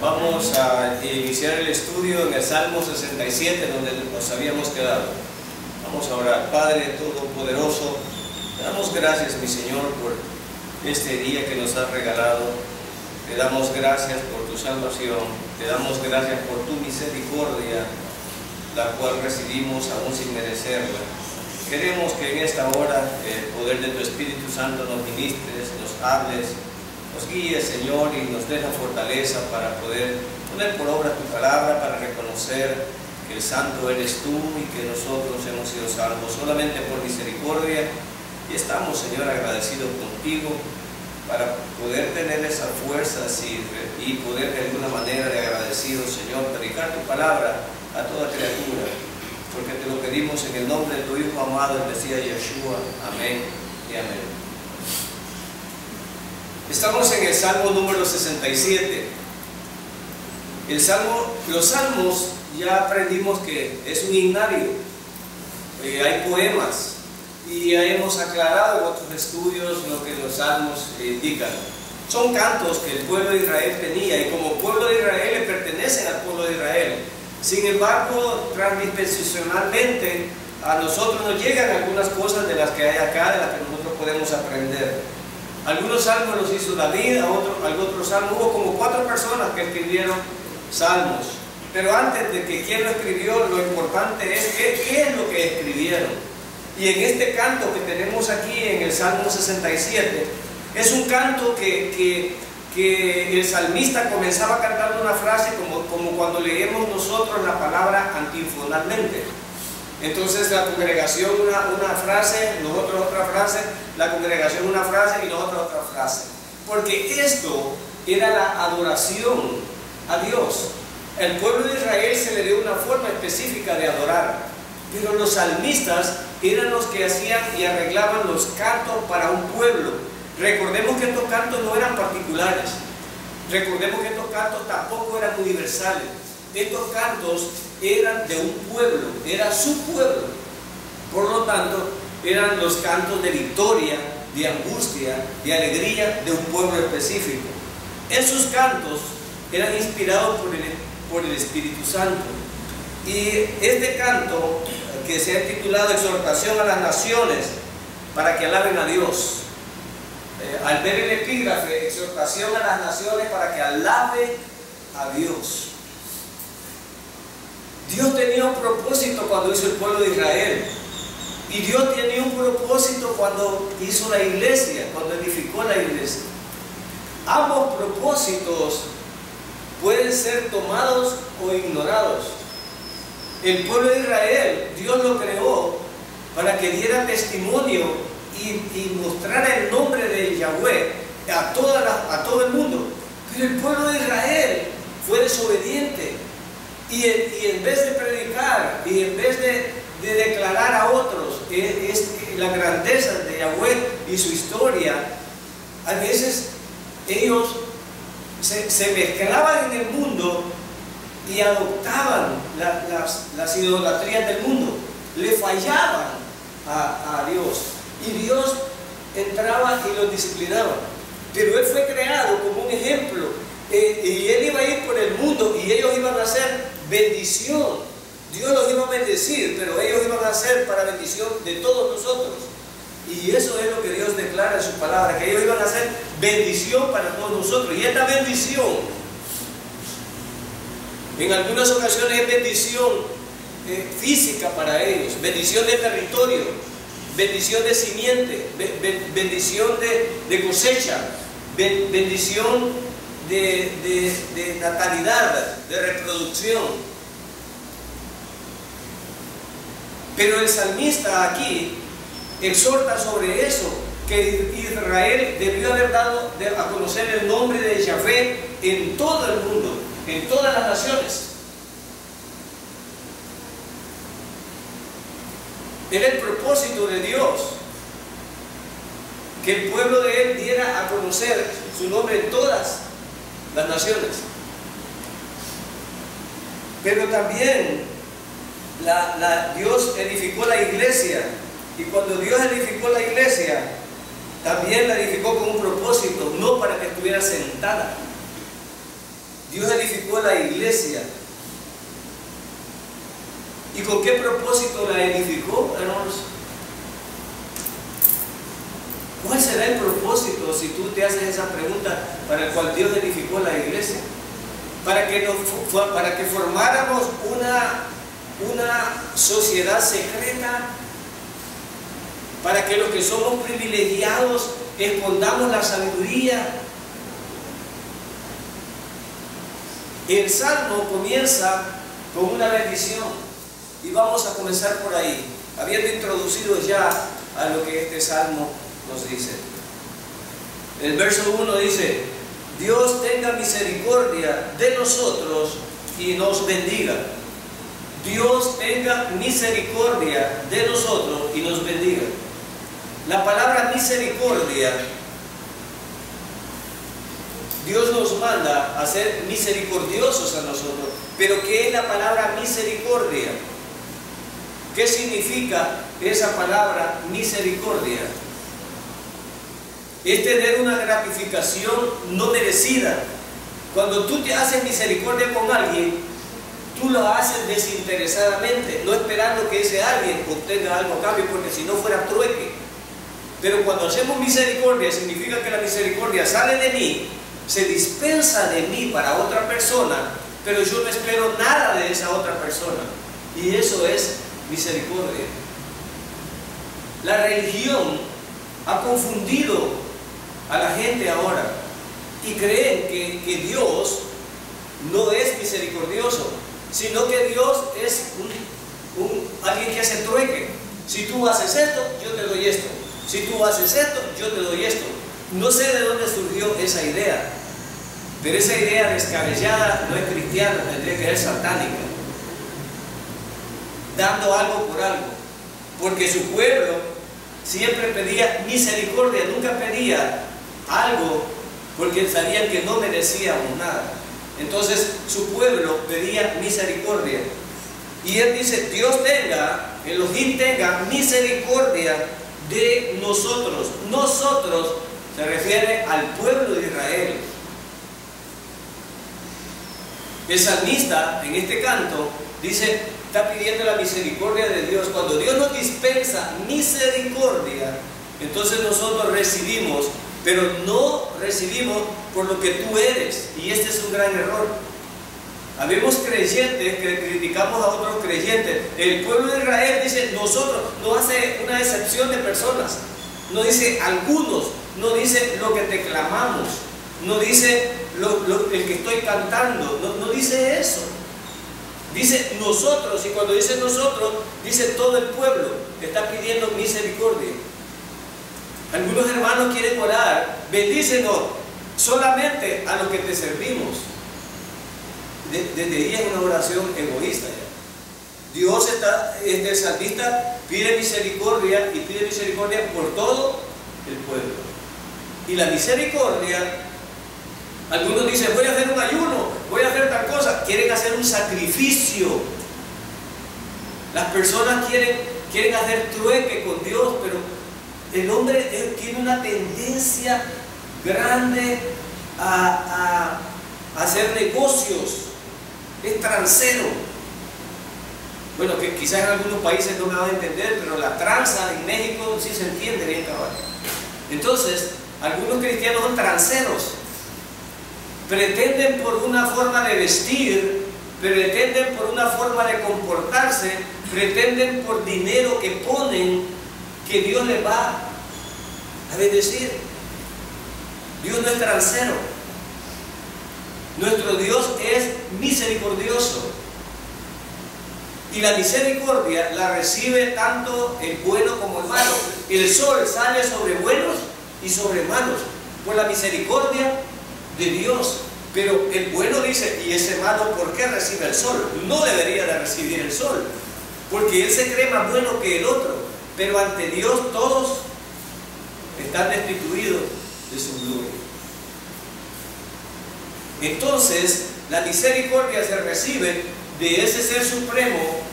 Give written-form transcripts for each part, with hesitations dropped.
Vamos a iniciar el estudio en el Salmo 67, donde nos habíamos quedado. Vamos a orar. Padre Todopoderoso, te damos gracias, mi Señor, por este día que nos has regalado. Te damos gracias por tu salvación. Te damos gracias por tu misericordia, la cual recibimos aún sin merecerla. Queremos que en esta hora el poder de tu Espíritu Santo nos ministres, nos hables, nos guíes, Señor, y nos des la fortaleza para poder poner por obra tu palabra, para reconocer que el Santo eres tú y que nosotros hemos sido salvos solamente por misericordia. Y estamos, Señor, agradecidos contigo para poder tener esa fuerza y poder de alguna manera de agradecidos, Señor, predicar tu palabra a toda criatura, porque te lo pedimos en el nombre de tu Hijo amado, el Mesías Yeshua. Amén y amén. Estamos en el Salmo número 67. Los salmos ya aprendimos que es un himnario, hay poemas, y ya hemos aclarado en otros estudios lo que los salmos indican. Son cantos que el pueblo de Israel tenía, y como pueblo de Israel le pertenecen al pueblo de Israel. Sin embargo, transdispensacionalmente a nosotros nos llegan algunas cosas de las que hay acá, de las que nosotros podemos aprender. Algunos salmos los hizo David, algunos salmos, hubo como 4 personas que escribieron salmos. Pero antes de que quien lo escribió, lo importante es qué es lo que escribieron. Y en este canto que tenemos aquí en el Salmo 67, es un canto que el salmista comenzaba cantando una frase como cuando leemos nosotros la palabra antifonalmente. Entonces la congregación una frase, nosotros otra frase, la congregación una frase y nosotros otra frase. Porque esto era la adoración a Dios. El pueblo de Israel se le dio una forma específica de adorar, pero los salmistas eran los que hacían y arreglaban los cantos para un pueblo. Recordemos que estos cantos no eran particulares. Recordemos que estos cantos tampoco eran universales. Estos cantos eran de un pueblo, era su pueblo. Por lo tanto, eran los cantos de victoria, de angustia, de alegría de un pueblo específico. Esos cantos eran inspirados por el Espíritu Santo. Y este canto, que se ha titulado Exhortación a las Naciones para que alaben a Dios. Al ver el epígrafe, exhortación a las naciones para que alabe a Dios. Dios tenía un propósito cuando hizo el pueblo de Israel. Y Dios tenía un propósito cuando hizo la iglesia, cuando edificó la iglesia. Ambos propósitos pueden ser tomados o ignorados. El pueblo de Israel, Dios lo creó para que diera testimonio y mostrara el nombre de Yahweh a todo el mundo. Pero el pueblo de Israel fue desobediente y en vez de predicar y en vez de declarar a otros la grandeza de Yahweh y su historia, a veces ellos se mezclaban en el mundo y adoptaban las idolatrías del mundo, le fallaban a Dios, y Dios entraba y los disciplinaba. Pero Él fue creado como un ejemplo, y Él iba a ir por el mundo y ellos iban a hacer bendición. Dios los iba a bendecir, pero ellos iban a ser para bendición de todos nosotros. Y eso es lo que Dios declara en su palabra, que ellos iban a ser bendición para todos nosotros. Y esta bendición, en algunas ocasiones, es bendición física para ellos, bendición de territorio, bendición de simiente, bendición de cosecha, bendición de natalidad, de reproducción. Pero el salmista aquí exhorta sobre eso, que Israel debió haber dado a conocer el nombre de Yahvé en todo el mundo, en todas las naciones. Era el propósito de Dios, que el pueblo de Él diera a conocer su nombre en todas las naciones. Pero también Dios edificó la iglesia, y cuando Dios edificó la iglesia, también la edificó con un propósito, no para que estuviera sentada. Dios edificó la iglesia. ¿Y con qué propósito la edificó, hermanos? ¿Cuál será el propósito si tú te haces esa pregunta para el cual Dios edificó la iglesia? Para que formáramos una sociedad secreta, para que los que somos privilegiados escondamos la sabiduría. El Salmo comienza con una bendición y vamos a comenzar por ahí, habiendo introducido ya a lo que este Salmo nos dice. El verso 1 dice: Dios tenga misericordia de nosotros y nos bendiga. Dios tenga misericordia de nosotros y nos bendiga. La palabra misericordia, Dios nos manda a ser misericordiosos a nosotros. Pero ¿qué es la palabra misericordia? ¿Qué significa esa palabra misericordia? Es tener una gratificación no merecida. Cuando tú te haces misericordia con alguien, tú lo haces desinteresadamente, no esperando que ese alguien obtenga algo a cambio, porque si no fuera trueque. Pero cuando hacemos misericordia, significa que la misericordia sale de mí, se dispensa de mí para otra persona, pero yo no espero nada de esa otra persona. Y eso es misericordia. La religión ha confundido a la gente ahora y creen que Dios no es misericordioso, sino que Dios es alguien que hace trueque. Si tú haces esto, yo te doy esto. Si tú haces esto, yo te doy esto. No sé de dónde surgió esa idea, pero esa idea descabellada no es cristiana, tendría que ser satánica. Dando algo por algo, porque su pueblo siempre pedía misericordia, nunca pedía algo porque sabían que no merecíamos nada. Entonces su pueblo pedía misericordia. Y él dice: Dios tenga, Elohim tenga misericordia de nosotros. Nosotros se refiere al pueblo de Israel. El salmista en este canto dice, está pidiendo la misericordia de Dios. Cuando Dios nos dispensa misericordia, entonces nosotros recibimos, pero no recibimos por lo que tú eres, y este es un gran error. Habemos creyentes que criticamos a otros creyentes. El pueblo de Israel dice nosotros, no hace una excepción de personas, no dice algunos, no dice lo que te clamamos, no dice el que estoy cantando, no dice eso. Dice nosotros, y cuando dice nosotros, dice todo el pueblo que está pidiendo misericordia. Algunos hermanos quieren orar, bendícenos solamente a los que te servimos. Desde ahí es una oración egoísta ya. Dios está, el salmista pide misericordia y pide misericordia por todo el pueblo. Y la misericordia, algunos dicen, voy a hacer un ayuno, voy a hacer tal cosa, quieren hacer un sacrificio. Las personas quieren hacer trueque con Dios, pero el hombre tiene una tendencia grande a hacer negocios, es transero. Bueno, que quizás en algunos países no me van a entender, pero la tranza en México sí se entiende bien, caballo. Entonces, algunos cristianos son transeros. Pretenden por una forma de vestir, pretenden por una forma de comportarse, pretenden por dinero que ponen que Dios les va a bendecir. Dios no es transero. Nuestro Dios es misericordioso. Y la misericordia la recibe tanto el bueno como el malo. El sol sale sobre buenos y sobre malos por la misericordia de Dios. Pero el bueno dice, ¿y ese malo por qué recibe el sol? No debería de recibir el sol, porque él se cree más bueno que el otro. Pero ante Dios todos están destituidos de su gloria. Entonces, la misericordia se recibe de ese ser supremo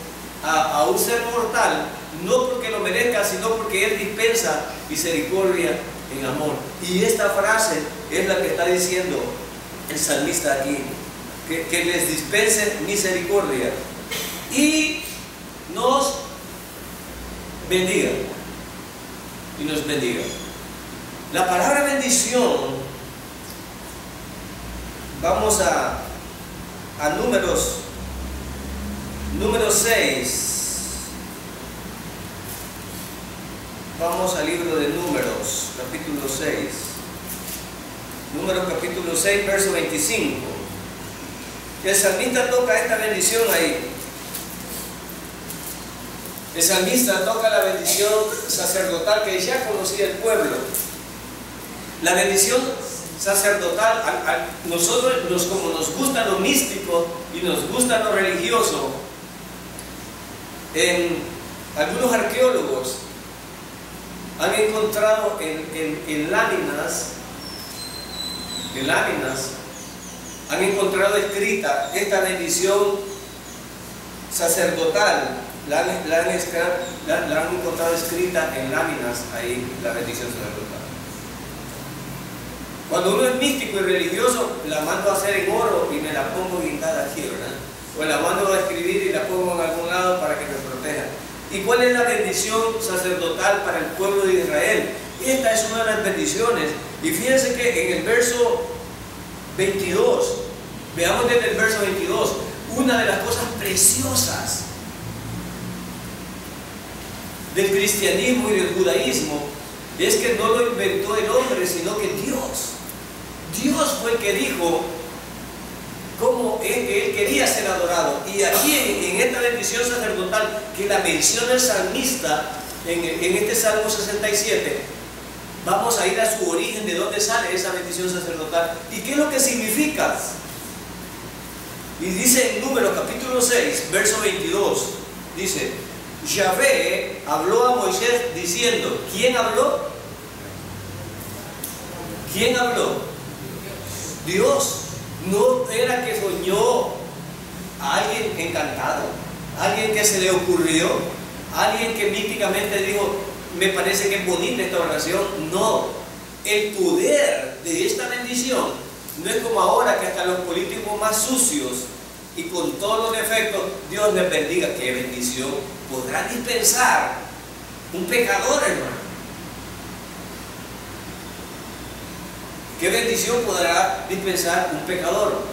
a un ser mortal, no porque lo merezca, sino porque él dispensa misericordia en amor. Y esta frase es la que está diciendo el salmista aquí. que les dispense misericordia y nos bendiga. Y nos bendiga. La palabra bendición, vamos a número 6. Vamos al libro de Números, capítulo 6. Números capítulo 6, verso 25. El salmista toca esta bendición ahí. El salmista toca la bendición sacerdotal que ya conocía el pueblo. La bendición sacerdotal, nosotros como nos gusta lo místico y nos gusta lo religioso, algunos arqueólogos han encontrado en láminas, han encontrado escrita esta bendición sacerdotal. La han encontrado escrita en láminas ahí, la bendición sacerdotal. Cuando uno es místico y religioso, la mando a hacer en oro y me la pongo guindada aquí, ¿verdad? O la mando a escribir y la pongo en algún lado para que me proteja. ¿Y cuál es la bendición sacerdotal para el pueblo de Israel? Esta es una de las bendiciones. Y fíjense que en el verso 22, veamos desde el verso 22, una de las cosas preciosas del cristianismo y del judaísmo es que no lo inventó el hombre, sino que Dios fue el que dijo cómo él quería ser adorado. Y aquí en esta bendición sacerdotal que la menciona el salmista en este Salmo 67, vamos a ir a su origen, de dónde sale esa bendición sacerdotal y qué es lo que significa. Y dice en Números capítulo 6, verso 22, dice: Yahvé habló a Moisés diciendo. ¿Quién habló? ¿Quién habló? Dios. No era que soñó a alguien encantado, alguien que se le ocurrió, alguien que místicamente dijo: me parece que es bonita esta oración. No, el poder de esta bendición no es como ahora que hasta los políticos más sucios y con todos los defectos, Dios les bendiga. ¿Qué bendición podrá dispensar un pecador, hermano? ¿Qué bendición podrá dispensar un pecador?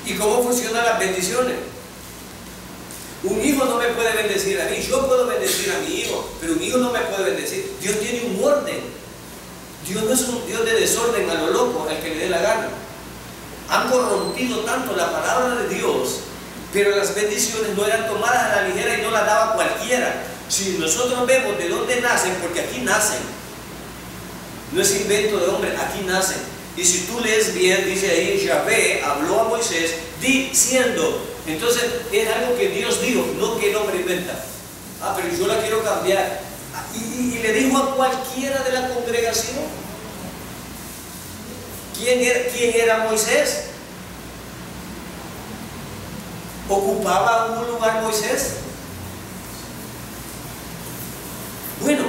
¿Y cómo funcionan las bendiciones? Un hijo no me puede bendecir a mí. Yo puedo bendecir a mi hijo, pero un hijo no me puede bendecir. Dios tiene un orden. Dios no es un Dios de desorden a lo loco, al que le dé la gana. Han corrompido tanto la palabra de Dios, pero las bendiciones no eran tomadas a la ligera y no las daba cualquiera. Si nosotros vemos de dónde nacen, porque aquí nacen, no es invento de hombre, aquí nacen. Y si tú lees bien, dice ahí: Yahvé habló a Moisés diciendo. Entonces es algo que Dios dijo, no que el hombre inventa. Pero yo la quiero cambiar. Y le dijo a cualquiera de la congregación. ¿Quién era Moisés? ¿Ocupaba un lugar Moisés? Bueno,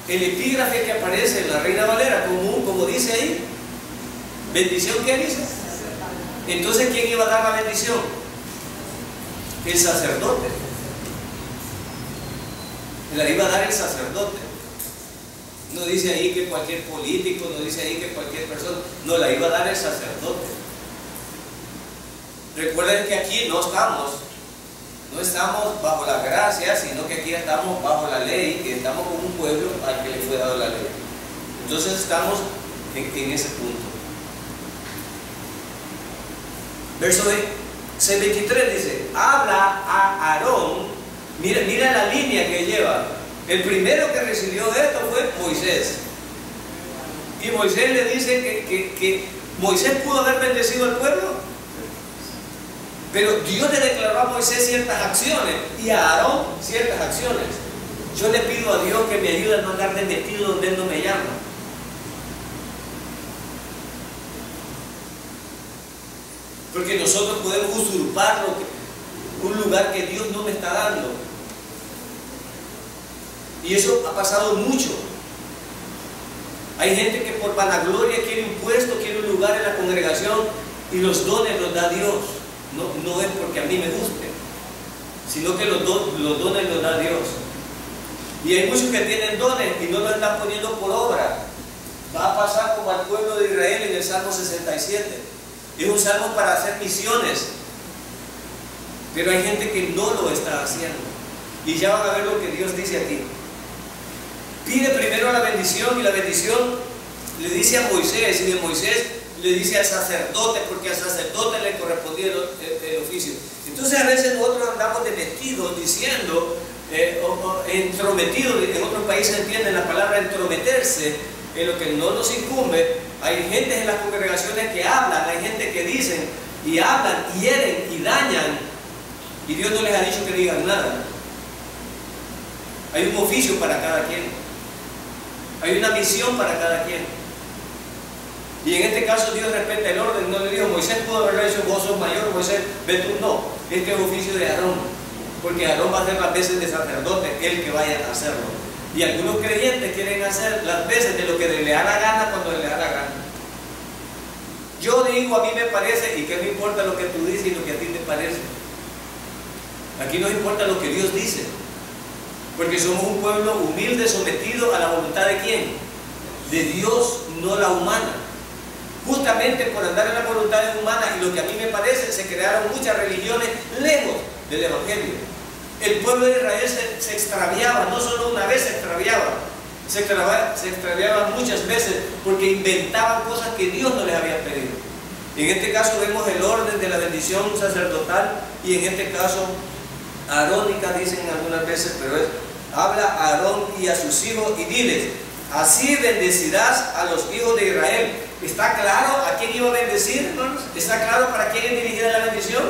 el epígrafe que aparece en la Reina Valera, como dice ahí, bendición, ¿qué dice? Entonces, ¿quién iba a dar la bendición? El sacerdote. La iba a dar el sacerdote. No dice ahí que cualquier político, no dice ahí que cualquier persona, no, la iba a dar el sacerdote. Recuerden que aquí no estamos bajo la gracia, sino que aquí estamos bajo la ley, que estamos como un pueblo al que le fue dado la ley. Entonces estamos en ese punto. Verso 23 dice: habla a Aarón. Mira la línea que lleva. El primero que recibió esto fue Moisés. Y Moisés le dice que Moisés pudo haber bendecido al pueblo, pero Dios le declaró a Moisés ciertas acciones y a Aarón ciertas acciones. Yo le pido a Dios que me ayude a no andar de metido donde Él no me llama. Porque nosotros podemos usurpar un lugar que Dios no me está dando. Y eso ha pasado mucho. Hay gente que por vanagloria quiere un puesto, quiere un lugar en la congregación, Y los dones los da Dios. No es porque a mí me guste, sino que los dones los da Dios. Y hay muchos que tienen dones y no los están poniendo por obra. Va a pasar como al pueblo de Israel en el Salmo 67. Es un salmo para hacer misiones. Pero hay gente que no lo está haciendo. Y ya van a ver lo que Dios dice aquí. Pide primero la bendición, y la bendición le dice a Moisés, y de Moisés le dice al sacerdote, porque al sacerdote le correspondía el oficio. Entonces a veces nosotros andamos de metidos diciendo, entrometidos, en otros países entienden la palabra entrometerse en lo que no nos incumbe. Hay gente en las congregaciones que hablan, hay gente que dicen y hablan, hieren y dañan, y Dios no les ha dicho que digan nada. Hay un oficio para cada quien, hay una misión para cada quien. Y en este caso Dios respeta el orden. No le dijo, Moisés pudo haberlo hecho, vos sos mayor, Moisés, ve tú. No, este es oficio de Aarón, porque Aarón va a hacer las veces de sacerdote, él que vaya a hacerlo. Y algunos creyentes quieren hacer las veces de lo que le da la gana cuando le da la gana. Yo digo, a mí me parece, y que no importa lo que tú dices y lo que a ti te parece. Aquí nos importa lo que Dios dice, porque somos un pueblo humilde, sometido a la voluntad de ¿quién? De Dios, no la humana. Justamente por andar en la voluntad humana y lo que a mí me parece, se crearon muchas religiones lejos del Evangelio. El pueblo de Israel se extraviaba, no solo una vez se extraviaba muchas veces, porque inventaban cosas que Dios no les había pedido. En este caso vemos el orden de la bendición sacerdotal, y en este caso arónica, dicen algunas veces, pero habla a Aarón y a sus hijos y diles, así bendecirás a los hijos de Israel. ¿Está claro a quién iba a bendecir, hermanos? ¿Está claro para quién es dirigida la bendición?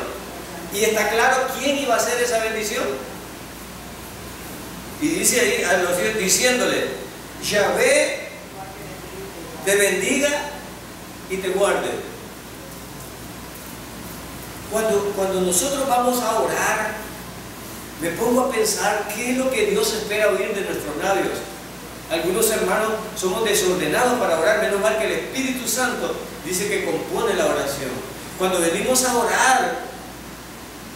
¿Y está claro quién iba a hacer esa bendición? Y dice ahí a los hijos diciéndole, Yahvé te bendiga y te guarde. Cuando nosotros vamos a orar, me pongo a pensar qué es lo que Dios espera oír de nuestros labios. Algunos hermanos somos desordenados para orar, menos mal que el Espíritu Santo dice que compone la oración. Cuando venimos a orar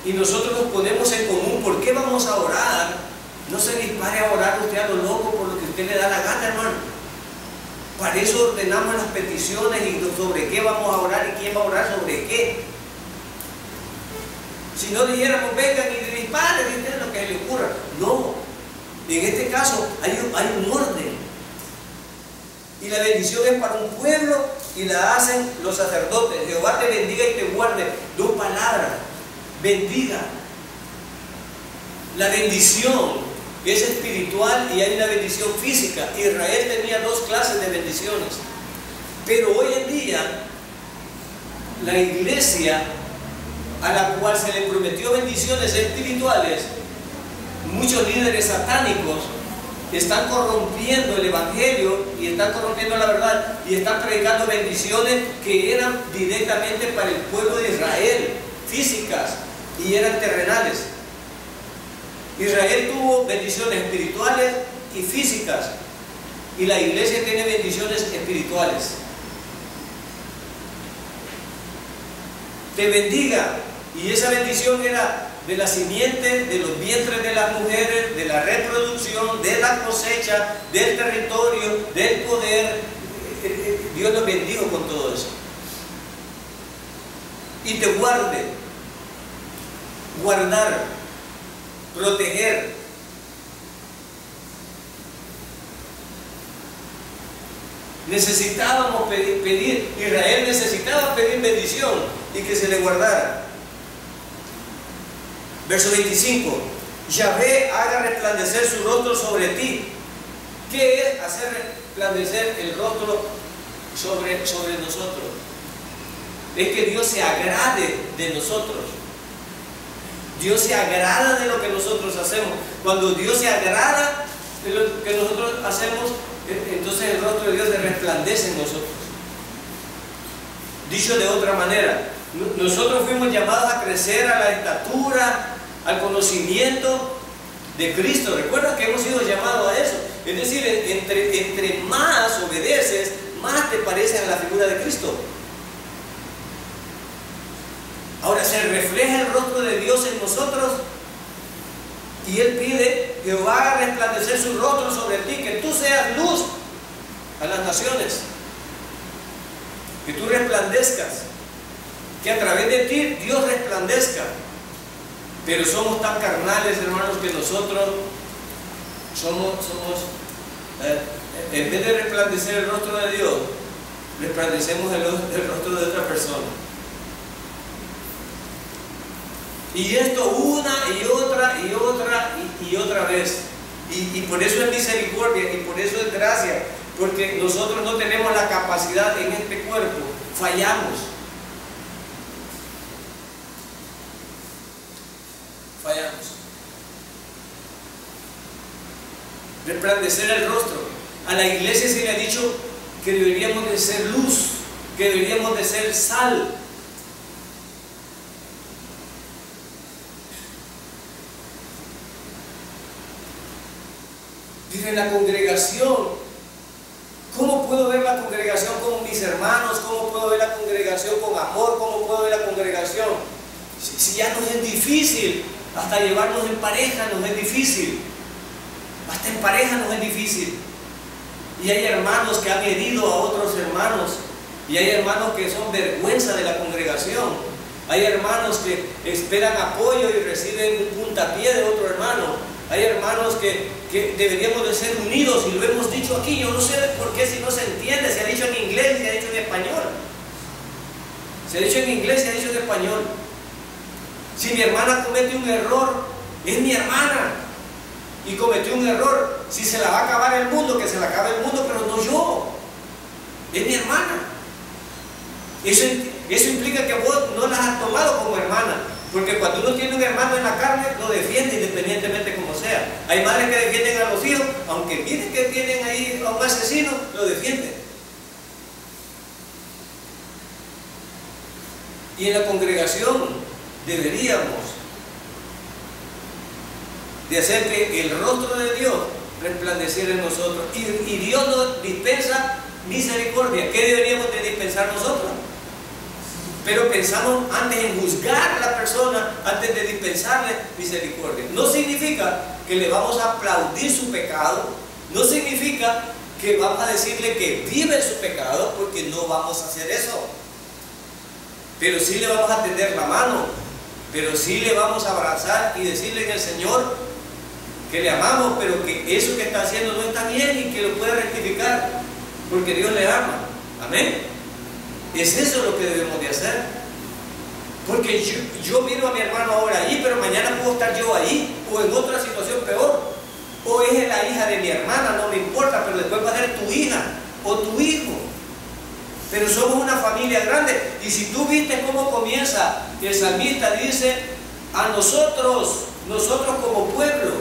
y nosotros nos ponemos en común, ¿por qué vamos a orar? No se dispare a orar usted a lo loco por lo que usted le da la gana, hermano. Para eso ordenamos las peticiones y sobre qué vamos a orar y quién va a orar sobre qué. Si no dijéramos, vengan y disparen, y lo que les ocurra. No. En este caso hay un orden. Y la bendición es para un pueblo y la hacen los sacerdotes. Jehová te bendiga y te guarde. Dos palabras. Bendiga. La bendición es espiritual y hay una bendición física. Israel tenía dos clases de bendiciones. Pero hoy en día, la iglesia a la cual se le prometió bendiciones espirituales, muchos líderes satánicos están corrompiendo el Evangelio y están corrompiendo la verdad y están predicando bendiciones que eran directamente para el pueblo de Israel, físicas, y eran terrenales. Israel tuvo bendiciones espirituales y físicas, y la iglesia tiene bendiciones espirituales. Te bendiga, y esa bendición era de la simiente, de los vientres de las mujeres, de la reproducción, de la cosecha, del territorio, del poder. Dios nos bendijo con todo eso. Y te guarde, guardar, proteger. Necesitábamos pedir, Israel necesitaba pedir bendición y que se le guardara. Verso 25, Yahvé haga resplandecer su rostro sobre ti. ¿Qué es hacer resplandecer el rostro sobre nosotros? Es que Dios se agrade de nosotros. Dios se agrada de lo que nosotros hacemos. Cuando Dios se agrada de lo que nosotros hacemos, entonces el rostro de Dios resplandece en nosotros. Dicho de otra manera, nosotros fuimos llamados a crecer a la estatura, al conocimiento de Cristo. Recuerda que hemos sido llamados a eso. Es decir, entre más obedeces, más te pareces a la figura de Cristo. se refleja el rostro de Dios en nosotros. Y Él pide: Jehová haga resplandecer su rostro sobre ti, que tú seas luz a las naciones, que tú resplandezcas, que a través de ti Dios resplandezca. Pero somos tan carnales, hermanos, que nosotros en vez de resplandecer el rostro de Dios, resplandecemos el rostro de otra persona. Y esto una y otra vez. Y por eso es misericordia, y por eso es gracia, porque nosotros no tenemos la capacidad en este cuerpo, fallamos. Resplandecer el rostro. A la iglesia se le ha dicho que deberíamos de ser luz, que deberíamos de ser sal. Dice la congregación. ¿Cómo puedo ver la congregación como mis hermanos? ¿Cómo puedo ver la congregación con amor? ¿Cómo puedo ver la congregación? Si ya nos es difícil, hasta llevarnos en pareja nos es difícil. Hasta en pareja nos es difícil. Y hay hermanos que han herido a otros hermanos. Y hay hermanos que son vergüenza de la congregación. Hay hermanos que esperan apoyo y reciben un puntapié de otro hermano. Hay hermanos que deberíamos de ser unidos, y lo hemos dicho aquí. Yo no sé por qué, si no se entiende. Se ha dicho en inglés y se ha dicho en español. Se ha dicho en inglés y se ha dicho en español. Si mi hermana comete un error, es mi hermana y cometió un error. Si se la va a acabar el mundo, que se la acabe el mundo, pero no yo. Es mi hermana. Eso implica que vos no las has tomado como hermana. Porque cuando uno tiene un hermano en la carne, lo defiende independientemente como sea. Hay madres que defienden a los hijos, aunque miren que tienen ahí a un asesino, lo defienden. Y en la congregación deberíamos de hacer que el rostro de Dios resplandeciera en nosotros. Y Dios nos dispensa misericordia. ¿Qué deberíamos de dispensar nosotros? Pero pensamos antes en juzgar a la persona antes de dispensarle misericordia. No significa que le vamos a aplaudir su pecado, no significa que vamos a decirle que vive su pecado, porque no vamos a hacer eso. Pero sí le vamos a tender la mano, pero sí le vamos a abrazar y decirle en el Señor que le amamos, pero que eso que está haciendo no está bien y que lo puede rectificar, porque Dios le ama. Amén. Es eso lo que debemos de hacer. Porque yo miro a mi hermano ahora ahí, pero mañana puedo estar yo ahí, o en otra situación peor. O es la hija de mi hermana, no me importa, pero después va a ser tu hija o tu hijo. Pero somos una familia grande. Y si tú viste cómo comienza, el salmista dice: a nosotros como pueblo,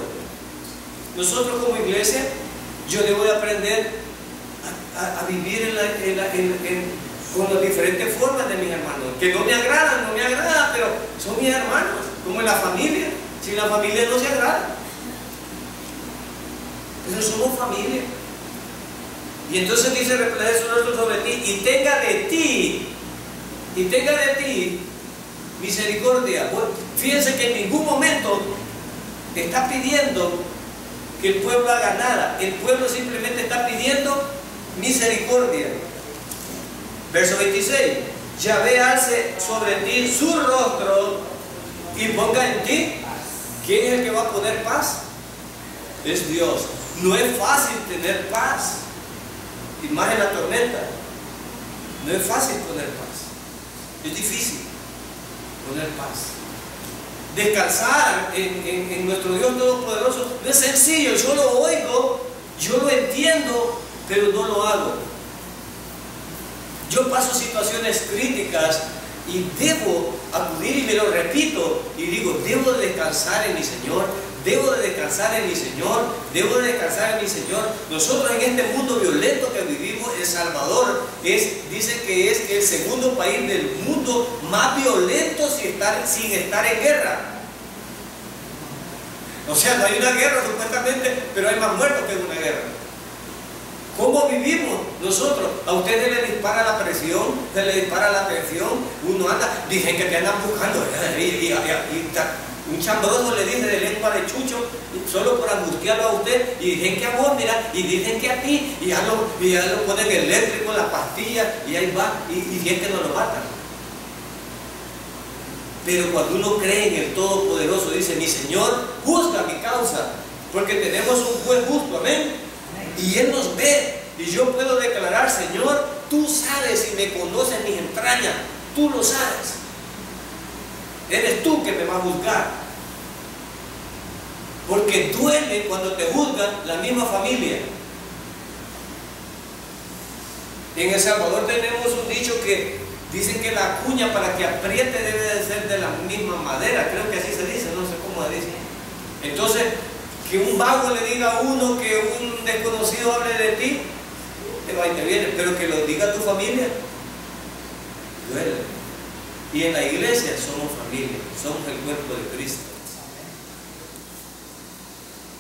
nosotros como iglesia, yo debo de aprender a vivir con las diferentes formas de mis hermanos, que no me agradan, pero son mis hermanos, como en la familia. Sin la familia no se agrada, pero somos familia. Y entonces dice: resplandece su rostro sobre ti y tenga de ti misericordia. Bueno, fíjense que en ningún momento está pidiendo que el pueblo haga nada. El pueblo simplemente está pidiendo misericordia. Verso 26: Yahvé alce sobre ti su rostro y ponga en ti. ¿Quién es el que va a poner paz? Es Dios. No es fácil tener paz, y más en la tormenta. No es fácil poner paz, es difícil poner paz. Descansar en nuestro Dios Todopoderoso no es sencillo. Yo lo oigo, yo lo entiendo, pero no lo hago. Yo paso situaciones críticas y debo acudir, y me lo repito y digo: debo de descansar en mi Señor, debo de descansar en mi Señor, debo de descansar en mi Señor. Nosotros en este mundo violento que vivimos, El Salvador dice que es el segundo país del mundo más violento sin estar en guerra. O sea, no hay una guerra supuestamente, pero hay más muertos que en una guerra. ¿Cómo vivimos nosotros? A ustedes les dispara la presión, se les dispara la tensión, uno anda, dicen que te andan buscando, un chambroso le dice de lengua de chucho, solo por angustiarlo a usted, y dicen que a vos, mira, y dicen que a ti, y ya lo ponen eléctrico, la pastilla, y ahí va, y si es que no lo matan. Pero cuando uno cree en el Todopoderoso, dice, mi Señor juzga mi causa, porque tenemos un juez justo, amén. Y Él nos ve, y yo puedo declarar, Señor, tú sabes y me conoces mis entrañas, tú lo sabes. Eres tú que me vas a juzgar. Porque duele cuando te juzgan la misma familia. En El Salvador tenemos un dicho que dicen que la cuña para que apriete debe de ser de la misma madera, creo que así se dice, no sé cómo se dice. Entonces, que un vago le diga a uno que un desconocido hable de ti, te va y te viene, pero que lo diga tu familia, duele. Y en la iglesia somos familia, somos el cuerpo de Cristo.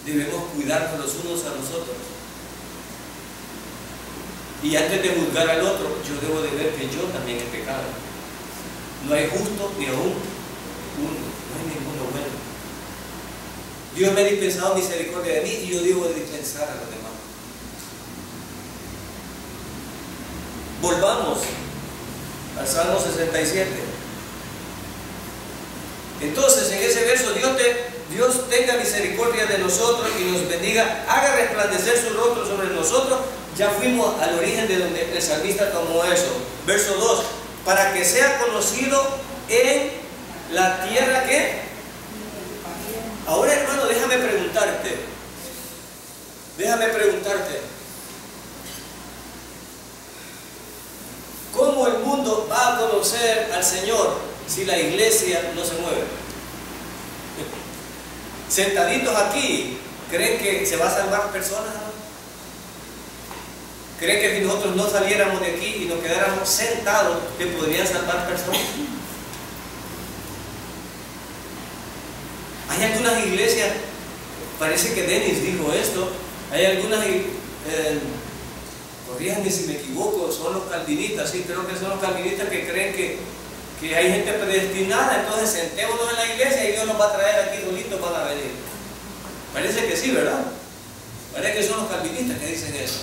Debemos cuidarnos los unos a los otros. Y antes de juzgar al otro, yo debo de ver que yo también he pecado. No hay justo ni aún uno, no hay ninguno bueno. Dios me ha dispensado misericordia de mí y yo debo de dispensar a los demás. Volvamos al Salmo 67. Entonces, en ese verso, Dios tenga misericordia de nosotros y nos bendiga, haga resplandecer su rostro sobre nosotros. Ya fuimos al origen de donde el salmista tomó eso. Verso 2, para que sea conocido en la tierra que... Ahora, hermano, déjame preguntarte. ¿Cómo el mundo va a conocer al Señor si la iglesia no se mueve? Sentaditos aquí, ¿creen que se va a salvar personas? ¿Creen que si nosotros no saliéramos de aquí y nos quedáramos sentados, que podrían salvar personas? Hay algunas iglesias, parece que Denis dijo esto, hay algunas, corríjanme si me equivoco, son los calvinistas, sí, creo que son los calvinistas que creen que hay gente predestinada, entonces sentémonos en la iglesia y Dios nos va a traer aquí solitos, van a venir. Parece que sí, ¿verdad? Parece que son los calvinistas que dicen eso.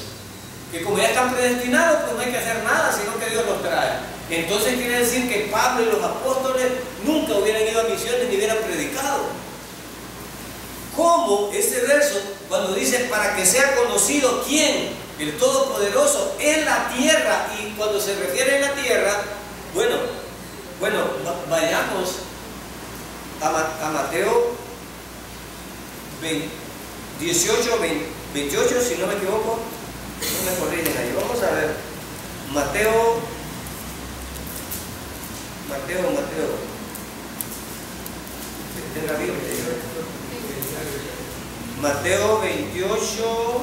Que como ya están predestinados, pues no hay que hacer nada, sino que Dios los trae. Entonces quiere decir que Pablo y los apóstoles nunca hubieran ido a misiones ni hubieran predicado. ¿Cómo este verso, cuando dice para que sea conocido quién, el Todopoderoso, en la tierra, y cuando se refiere en la tierra, bueno, vayamos a Mateo 18, 28, si no me equivoco, no me corrigen ahí, vamos a ver, Mateo, en la Biblia, Mateo 28,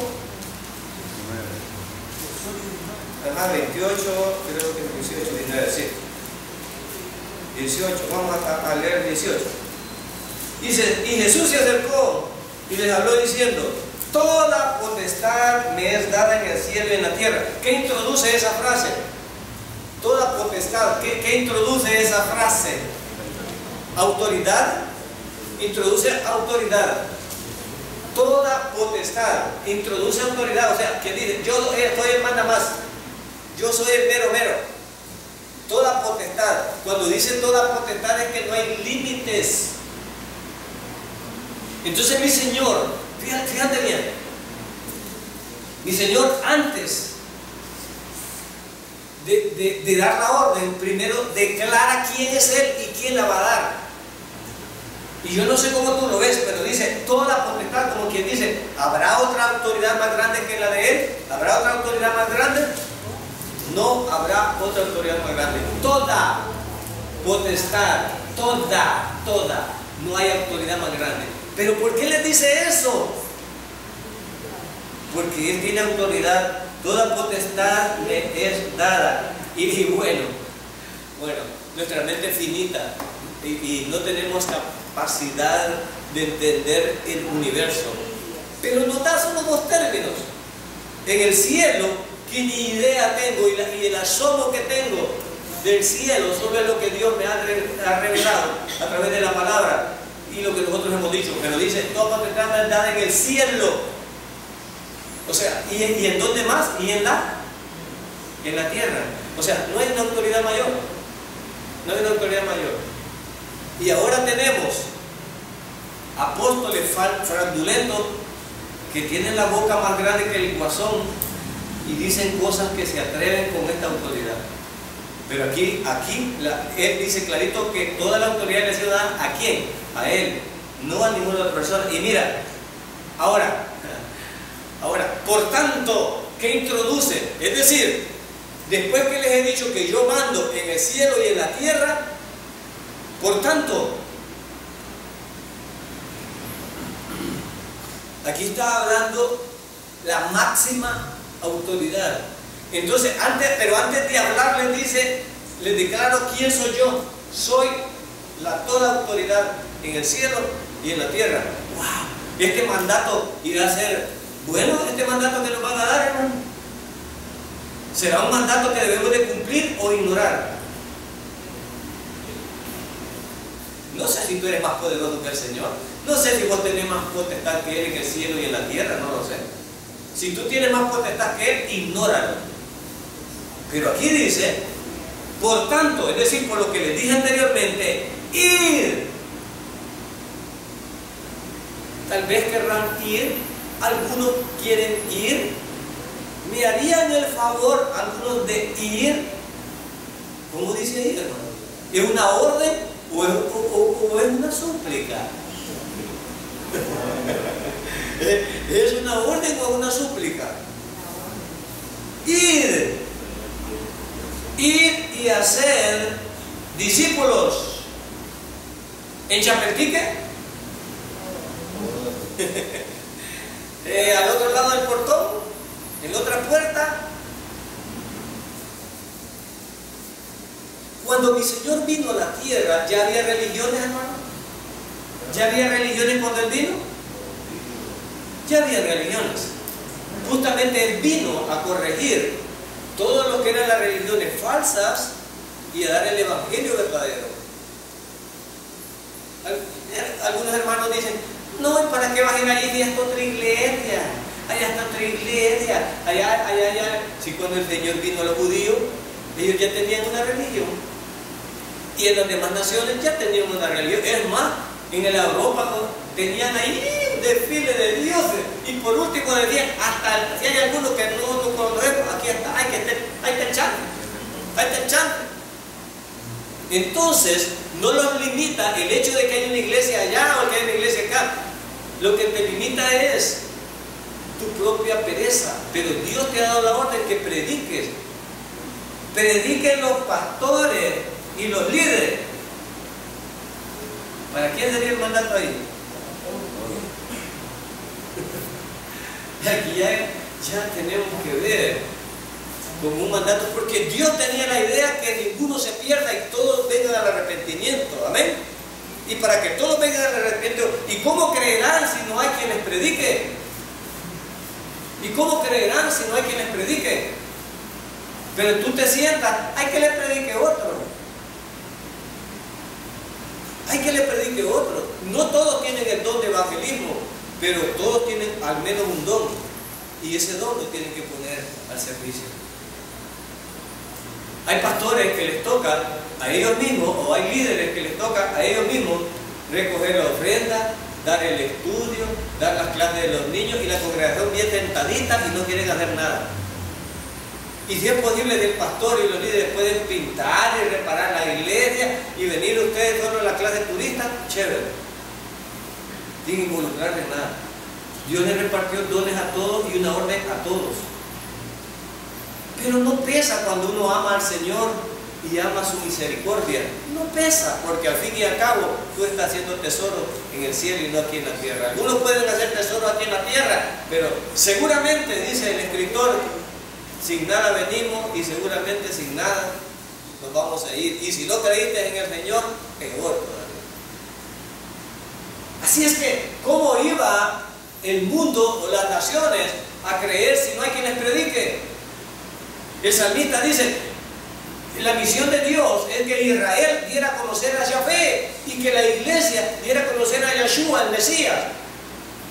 28, creo que 18, 19, sí. 18, vamos a leer 18. Dice, y Jesús se acercó y les habló diciendo, toda potestad me es dada en el cielo y en la tierra. ¿Qué introduce esa frase? Toda potestad, ¿qué introduce esa frase? Autoridad, introduce autoridad. Toda potestad introduce autoridad, o sea, que dice, yo soy el manda más, yo soy el mero mero. Toda potestad, cuando dice toda potestad es que no hay límites. Entonces mi Señor, fíjate bien, mi Señor antes de dar la orden, primero declara quién es Él y quién la va a dar. Y yo no sé cómo tú lo ves, pero dice toda potestad, como quien dice, ¿habrá otra autoridad más grande que la de Él? ¿Habrá otra autoridad más grande? No habrá otra autoridad más grande. Toda potestad, toda, no hay autoridad más grande. ¿Pero por qué les dice eso? Porque Él tiene autoridad, toda potestad le es dada. Y bueno, nuestra mente es finita y no tenemos capacidad de entender el universo. Pero nos da solo dos términos. en el cielo, que ni idea tengo, y el asombro que tengo del cielo sobre lo que Dios me ha revelado a través de la palabra y lo que nosotros hemos dicho. Pero dice, toda potestad me es dada en el cielo. O sea, ¿y en dónde más? Y en la tierra. O sea, no hay una autoridad mayor. No hay una autoridad mayor. Y ahora tenemos apóstoles fraudulentos que tienen la boca más grande que el guasón y dicen cosas que se atreven con esta autoridad. Pero aquí él dice clarito que toda la autoridad le ha sido dada ¿a quién? A él, no a ninguna otra persona. Y mira, ahora, por tanto, ¿qué introduce? Es decir, después que les he dicho que yo mando en el cielo y en la tierra, por tanto, aquí está hablando la máxima autoridad. Entonces, antes de hablar, les declaro quién soy yo. Soy toda autoridad en el cielo y en la tierra. ¡Wow! Este mandato irá a ser bueno, este mandato que nos van a dar, hermano. ¿Será un mandato que debemos de cumplir o ignorar? No sé si tú eres más poderoso que el Señor. No sé si vos tenés más potestad que Él en el cielo y en la tierra, no lo sé. Si tú tienes más potestad que Él, ignóralo. Pero aquí dice, por tanto, es decir, por lo que les dije anteriormente, ir. Tal vez querrán ir, algunos quieren ir. ¿Me harían el favor algunos de ir? ¿Cómo dice ahí, hermano? ¿Es una orden o es una súplica? ¿Es una orden o una súplica? Ir y hacer discípulos. ¿En Chapeltique? Al otro lado del portón, en la otra puerta. Cuando mi Señor vino a la tierra, ¿ya había religiones, hermano? ¿Ya había religiones cuando Él vino? Ya había religiones. Justamente Él vino a corregir todo lo que eran las religiones falsas y a dar el evangelio verdadero. Algunos hermanos dicen, no, ¿para qué vas a ir allí? Ya está otra iglesia, allá está otra iglesia, allá. Si cuando el Señor vino a los judíos, ellos ya tenían una religión, y en las demás naciones ya tenían una religión. Es más, en el Europa tenían ahí un desfile de dioses, y por último decían, hasta si hay alguno que no conocemos, aquí está, ahí está el chante. Entonces, no los limita el hecho de que hay una iglesia allá o que hay una iglesia acá. Lo que te limita es tu propia pereza. Pero Dios te ha dado la orden que prediques. Prediquen los pastores y los líderes. ¿Para quién sería el mandato ahí? Aquí ya tenemos que ver como un mandato, porque Dios tenía la idea que ninguno se pierda y todos vengan al arrepentimiento. Amén. Y para que todos vengan al arrepentimiento, ¿y cómo creerán si no hay quien les predique? ¿Y cómo creerán si no hay quien les predique? Pero tú te sientas, hay que le predique otro. Hay que le predique otro. No todos tienen el don de evangelismo, pero todos tienen al menos un don. Y ese don lo tienen que poner al servicio. Hay pastores que les toca a ellos mismos, o hay líderes que les toca a ellos mismos recoger la ofrenda, dar el estudio, dar las clases de los niños, y la congregación bien tentadita y no quieren hacer nada. Y si es posible, el pastor y los líderes pueden pintar y reparar la iglesia y venir ustedes solo a la clase turista, chévere, sin involucrarse en nada. Dios les repartió dones a todos y una orden a todos. Pero no pesa cuando uno ama al Señor y ama su misericordia. No pesa, porque al fin y al cabo tú estás haciendo tesoro en el cielo y no aquí en la tierra. Algunos pueden hacer tesoro aquí en la tierra, pero seguramente, dice el escritor, sin nada venimos y seguramente sin nada nos vamos a ir. Y si no creíste en el Señor, peor todavía. Así es que, ¿cómo iba el mundo o las naciones a creer si no hay quien les predique? El salmista dice, la misión de Dios es que Israel diera a conocer a Yahvé y que la iglesia diera a conocer a Yeshua, el Mesías.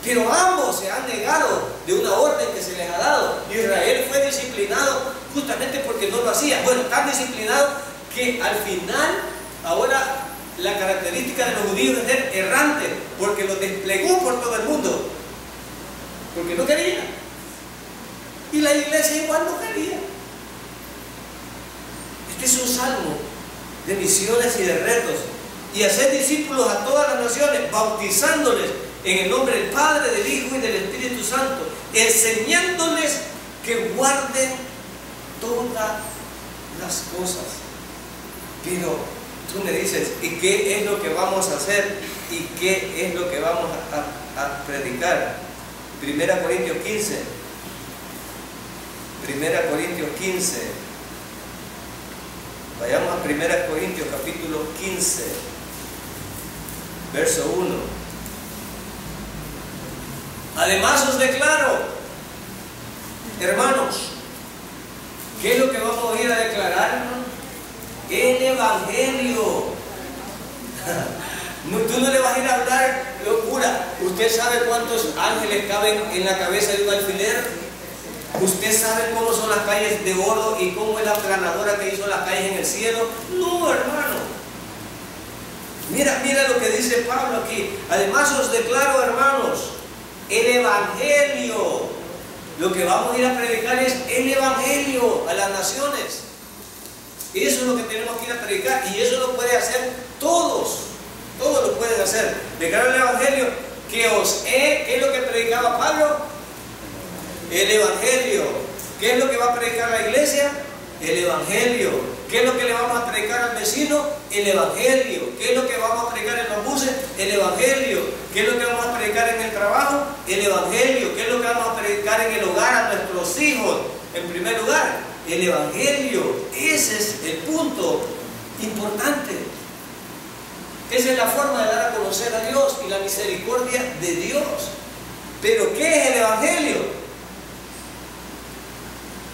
Pero ambos se han negado de una orden que se les ha dado. Israel fue disciplinado justamente porque no lo hacía. Bueno, tan disciplinado que al final, ahora la característica de los judíos es ser errante, porque los desplegó por todo el mundo, porque no querían. Y la iglesia igual no quería. Este es un salmo de misiones y de retos. Y hacer discípulos a todas las naciones, bautizándoles en el nombre del Padre, del Hijo y del Espíritu Santo, enseñándoles que guarden todas las cosas. Pero tú me dices, ¿y qué es lo que vamos a hacer? ¿Y qué es lo que vamos a predicar? 1 Corintios 15. 1 Corintios 15. Vayamos a 1 Corintios capítulo 15, verso 1. Además os declaro, hermanos, ¿qué es lo que vamos a ir a declarar, hermano? El Evangelio. Tú no le vas a ir a hablar locura. ¿Usted sabe cuántos ángeles caben en la cabeza de un alfiler? ¿Usted sabe cómo son las calles de oro y cómo es la aplanadora que hizo las calles en el cielo? No, hermano. Mira lo que dice Pablo aquí. Además os declaro, hermanos, el Evangelio. Lo que vamos a ir a predicar es el Evangelio a las naciones. Eso es lo que tenemos que ir a predicar, y eso lo pueden hacer todos. Todos lo pueden hacer. Declaro el Evangelio que os he... ¿Qué es lo que predicaba Pablo? El Evangelio. ¿Qué es lo que va a predicar la iglesia? El Evangelio. ¿Qué es lo que le vamos a predicar al vecino? El Evangelio. ¿Qué es lo que vamos a predicar en los buses? El Evangelio. ¿Qué es lo que vamos a predicar en el trabajo? El Evangelio. ¿Qué es lo que vamos a predicar en el hogar a nuestros hijos? En primer lugar, el Evangelio. Ese es el punto importante. Esa es la forma de dar a conocer a Dios y la misericordia de Dios. Pero ¿qué es el Evangelio?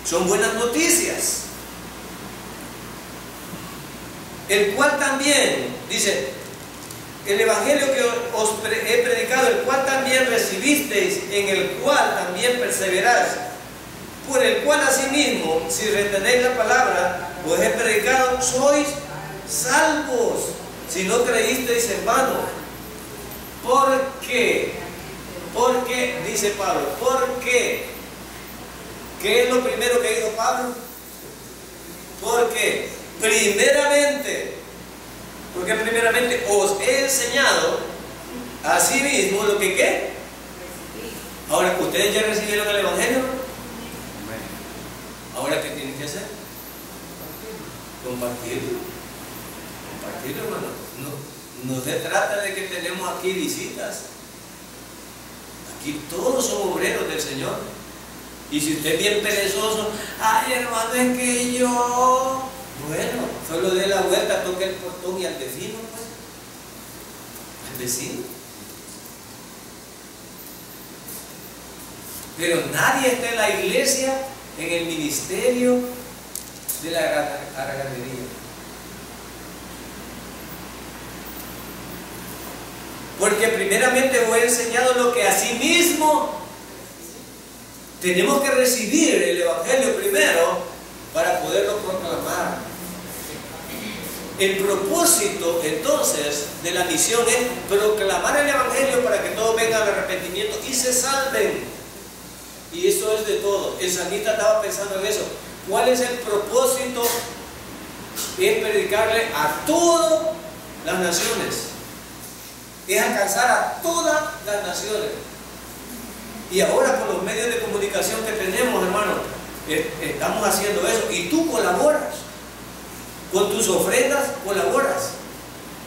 Son buenas noticias, el cual también, dice, el Evangelio que os he predicado, el cual también recibisteis, en el cual también perseveráis, por el cual asimismo, si retenéis la palabra, os he predicado, sois salvos, si no creísteis en vano. ¿Por qué? Porque, dice Pablo, ¿por qué? ¿Qué es lo primero que dijo Pablo? Porque primeramente os he enseñado a sí mismo lo que ¿qué? Ahora, ¿ustedes ya recibieron el Evangelio? Ahora, ¿qué tienen que hacer? Compartirlo. Compartirlo, hermano. No se trata de que tenemos aquí visitas. Aquí todos son obreros del Señor. Y si usted es bien perezoso, ay, hermano, es que yo... Bueno, solo dé la vuelta, toque el portón y al vecino, pues. Al vecino. Pero nadie está en la iglesia, en el ministerio de la haraganería. Porque primeramente os he enseñado lo que asimismo tenemos que recibir el Evangelio primero para poderlo proclamar. El propósito entonces de la misión es proclamar el Evangelio para que todos vengan al arrepentimiento y se salven. Y eso es de todo. El salmista estaba pensando en eso. ¿Cuál es el propósito? Es predicarle a todas las naciones. Es alcanzar a todas las naciones. Y ahora con los medios de comunicación que tenemos, hermano, estamos haciendo eso. Y tú colaboras. Con tus ofrendas colaboras.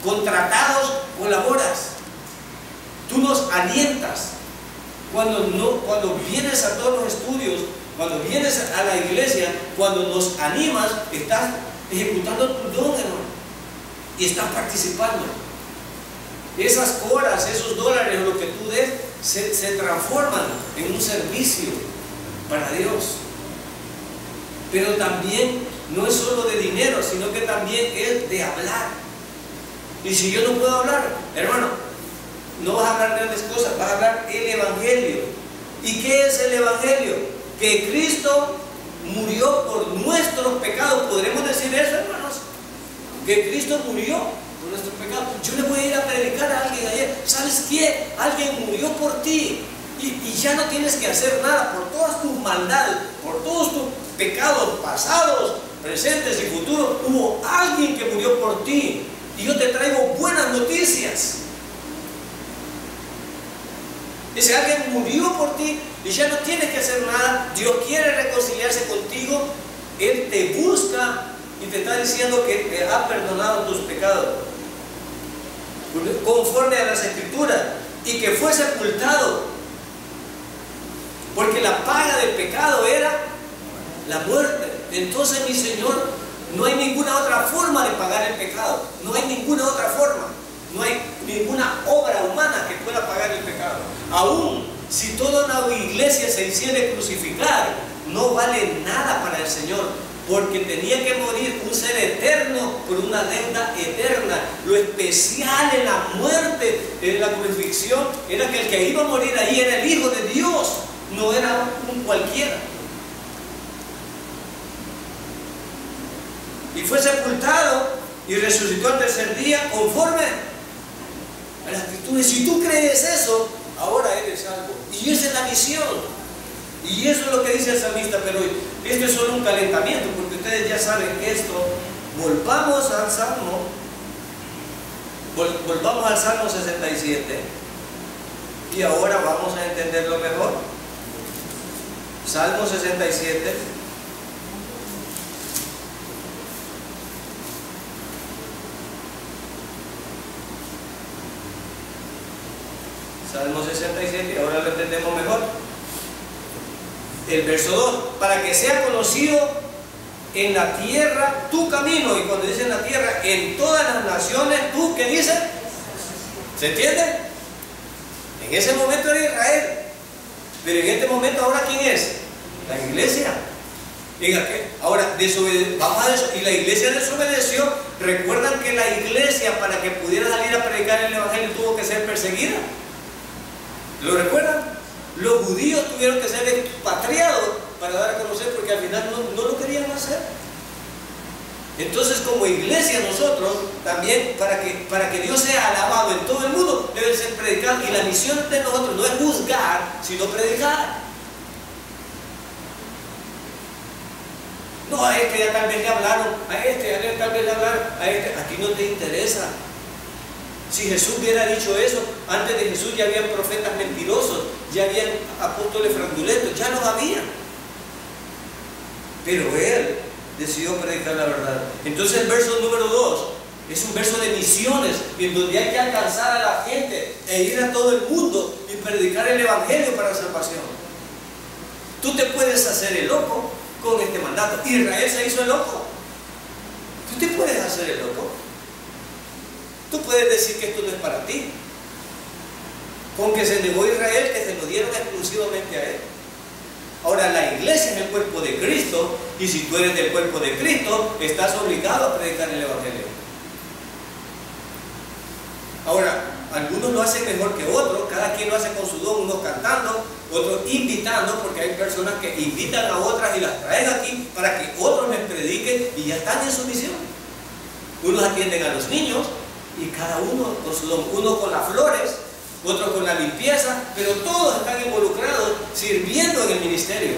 Con tratados colaboras. Tú nos alientas. Cuando vienes a todos los estudios, cuando vienes a la iglesia, cuando nos animas, estás ejecutando tu don, hermano. Y estás participando. Esas horas, esos dólares, lo que tú des, se transforman en un servicio para Dios. Pero también no es solo de dinero, sino que también es de hablar. Y si yo no puedo hablar, hermano, no vas a hablar grandes cosas, vas a hablar el Evangelio. ¿Y qué es el Evangelio? Que Cristo murió por nuestros pecados. ¿Podremos decir eso, hermanos? Que Cristo murió por nuestros pecados. Yo le voy a ir a predicar a alguien ayer. ¿Sabes qué? Alguien murió por ti. Y ya no tienes que hacer nada por todas tus maldades, por todos tus pecados pasados, presentes y futuros. Hubo alguien que murió por ti. Y yo te traigo buenas noticias. Ese alguien murió por ti y ya no tienes que hacer nada. Dios quiere reconciliarse contigo. Él te busca y te está diciendo que te ha perdonado tus pecados conforme a las Escrituras, y que fue sepultado, porque la paga del pecado era la muerte. Entonces, mi Señor, no hay ninguna otra forma de pagar el pecado. No hay ninguna otra forma. No hay ninguna obra humana que pueda pagar el pecado. Aún si toda una iglesia se hiciera crucificar, no vale nada para el Señor, porque tenía que morir un ser eterno por una deuda eterna. Lo especial en la muerte, en la crucifixión, era que el que iba a morir ahí era el Hijo de Dios, no era un cualquiera. Y fue sepultado y resucitó al tercer día conforme a las Escrituras. Si tú crees eso, ahora eres salvo. Y esa es la misión. Y eso es lo que dice el salmista. Pero esto es solo un calentamiento, porque ustedes ya saben esto. Volvamos al Salmo. Volvamos al Salmo 67. Y ahora vamos a entenderlo mejor. Salmo 67. Salmo 67, ahora lo entendemos mejor. El verso 2: para que sea conocido en la tierra tu camino. Y cuando dice en la tierra, en todas las naciones, ¿tú qué dice? ¿Se entiende? En ese momento era Israel, pero en este momento ahora ¿quién es? La iglesia. Ahora, vamos a eso. Y la iglesia desobedeció. Recuerdan que la iglesia, para que pudiera salir a predicar el Evangelio, tuvo que ser perseguida. ¿Lo recuerdan? Los judíos tuvieron que ser expatriados para dar a conocer, porque al final no lo querían hacer. Entonces, como iglesia, nosotros también, para que Dios sea alabado en todo el mundo, debe ser predicado. Y la misión de nosotros no es juzgar, sino predicar. No, a este ya tal vez le hablaron, a este ya tal vez le hablaron, a este. Aquí no te interesa. Si Jesús hubiera dicho eso, antes de Jesús ya habían profetas mentirosos, ya habían apóstoles fraudulentos, ya los había. Pero Él decidió predicar la verdad. Entonces el verso número 2 es un verso de misiones, en donde hay que alcanzar a la gente e ir a todo el mundo y predicar el Evangelio para salvación. Tú te puedes hacer el loco con este mandato. Israel se hizo el loco. Tú te puedes hacer el loco. Tú puedes decir que esto no es para ti. Con que se negó a Israel, que se lo dieron exclusivamente a Él. Ahora, la iglesia es el cuerpo de Cristo, y si tú eres del cuerpo de Cristo, estás obligado a predicar el Evangelio. Ahora, algunos lo hacen mejor que otros, cada quien lo hace con su don, unos cantando, otros invitando, porque hay personas que invitan a otras y las traen aquí para que otros les prediquen y ya están en su misión. Unos atienden a los niños, y cada uno con su don, uno con las flores, otro con la limpieza, pero todos están involucrados sirviendo en el ministerio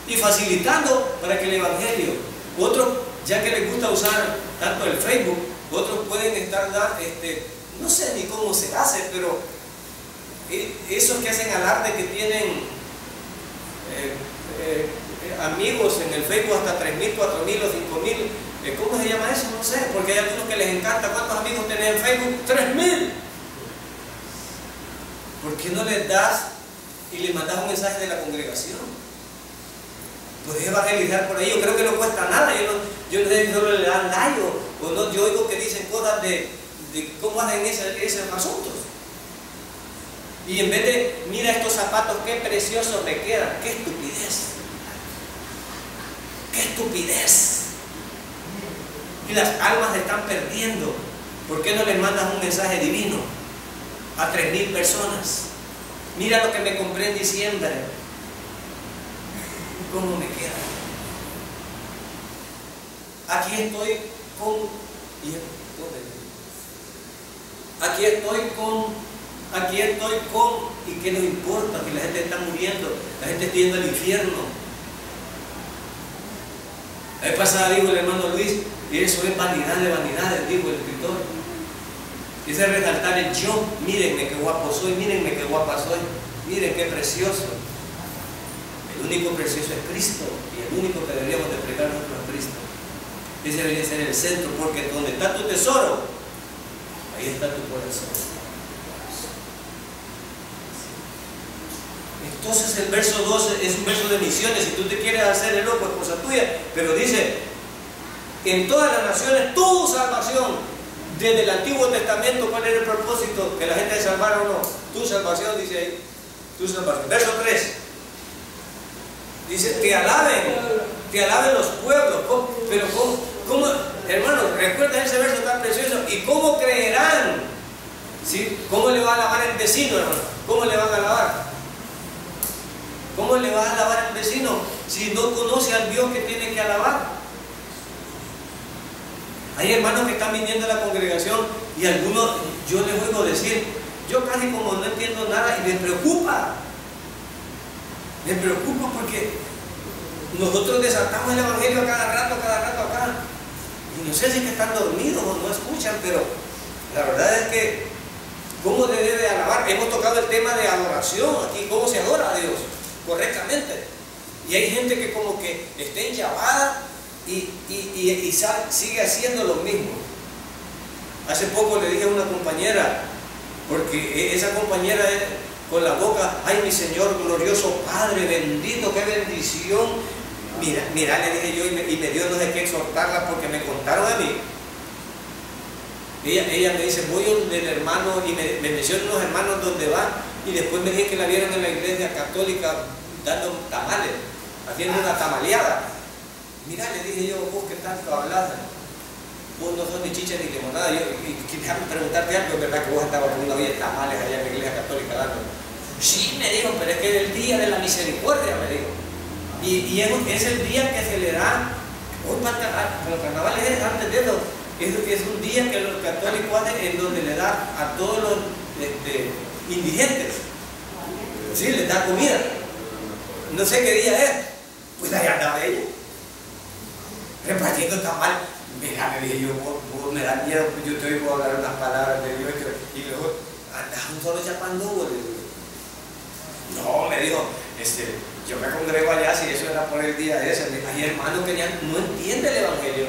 y facilitando para que el Evangelio. Otros, ya que les gusta usar tanto el Facebook, otros pueden estar, no sé ni cómo se hace, pero esos que hacen alarde que tienen amigos en el Facebook hasta 3.000, 4.000 o 5.000. ¿Cómo se llama eso? No sé, porque hay algunos que les encanta. ¿Cuántos amigos tenés en Facebook? 3.000. ¿Por qué no les das y les mandas un mensaje de la congregación? Puedes evangelizar por ahí. Yo creo que no cuesta nada. Yo no sé si solo le dan like o no. Yo oigo que dicen cosas de cómo hacen esos asuntos. Y en vez de, mira estos zapatos, qué preciosos me quedan. ¡Qué estupidez! ¡Qué estupidez! Y las almas se están perdiendo. ¿Por qué no les mandas un mensaje divino a 3,000 personas? Mira lo que me compré en diciembre. ¿Cómo me queda? Aquí estoy con... Aquí estoy con... ¿Y qué nos importa? Que la gente está muriendo, la gente está yendo al infierno. La vez pasada dijo el hermano Luis, y eso es vanidad de vanidades, dijo el escritor. Ese es resaltar el yo. Mírenme qué guapo soy, mírenme qué guapa soy, miren qué precioso. El único precioso es Cristo, y el único que deberíamos de predicar nosotros es Cristo. Ese debería ser el centro, porque donde está tu tesoro, ahí está tu corazón. Entonces el verso 12 es un verso de misiones. Si tú te quieres hacer el loco, es cosa tuya, pero dice, en todas las naciones tu salvación. Desde el Antiguo Testamento, ¿cuál era el propósito? Que la gente se salvara o no. Tu salvación, dice ahí, tu salvación. Verso 3 dice, te alaben los pueblos. Pero ¿cómo? Hermanos, recuerda ese verso tan precioso. ¿Y cómo creerán? ¿Sí? ¿Cómo le va a alabar el vecino, hermano? ¿Cómo le van a alabar? ¿Cómo le vas a alabar al vecino si no conoce al Dios que tiene que alabar? Hay hermanos que están viniendo a la congregación y algunos, yo les oigo decir, yo casi como no entiendo nada y me preocupa porque nosotros desatamos el evangelio a cada rato acá. Y no sé si es que están dormidos o no escuchan, pero la verdad es que, ¿cómo se debe alabar? Hemos tocado el tema de adoración aquí, ¿cómo se adora a Dios correctamente? Y hay gente que como que está enchavada y sigue haciendo lo mismo. Hace poco le dije a una compañera, porque esa compañera con la boca, ay mi Señor glorioso Padre bendito, qué bendición. Mira, le dije yo, y me dio no sé qué exhortarla porque me contaron a mí. Ella me dice, voy donde el hermano, y me menciona unos hermanos donde va, y después me dije que la vieron en la iglesia católica dando tamales, haciendo una tamaleada. Mira, le dije yo, vos que tanto hablas, vos no sos ni chicha ni limonada. Déjame preguntarte algo, es verdad que vos estabas poniendo bien tamales allá en la iglesia católica dando. Sí, me dijo, pero es que es el día de la misericordia, me dijo. Y es el día que se le da, hoy para los carnavales antes de eso, es un día que los católicos hacen en donde le da a todos los indigentes, sí, les da comida. No sé qué día es, pues allá andaba ella repartiendo tamal. Mira, me dije yo, vos me da miedo, yo te oigo hablar unas palabras de Dios y luego andas un solo chapandúo. No, me dijo, yo me congrego allá si eso era por el día ese. Hay hermanos que ya no entienden el evangelio.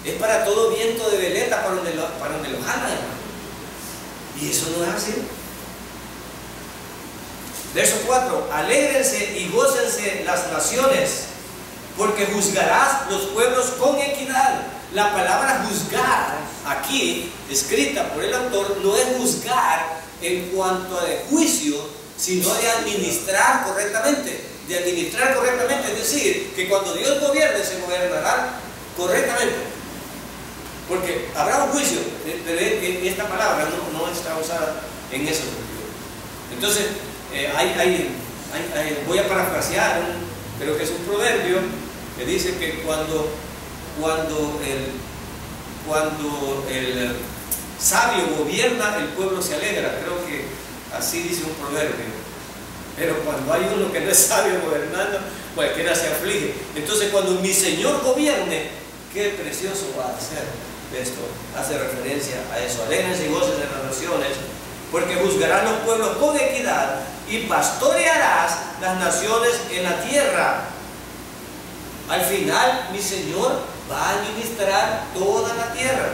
Es para todo viento de veleta para donde los jalan, hermano. Y eso no es así. Verso 4, alégrense y gócense las naciones, porque juzgarás los pueblos con equidad. La palabra juzgar aquí, escrita por el autor, no es juzgar en cuanto a de juicio, sino de administrar correctamente. De administrar correctamente, es decir, que cuando Dios gobierne, se gobernará correctamente. Porque habrá un juicio, pero esta palabra no está usada en ese sentido. Entonces, voy a parafrasear, creo que es un proverbio que dice que cuando el sabio gobierna, el pueblo se alegra. Creo que así dice un proverbio. Pero cuando hay uno que no es sabio gobernando, cualquiera se aflige. Entonces, cuando mi Señor gobierne, qué precioso va a ser esto. Hace referencia a eso. Alégrense y gocen en las naciones, porque juzgarán los pueblos con equidad y pastorearás las naciones en la tierra. Al final, mi Señor va a administrar toda la tierra.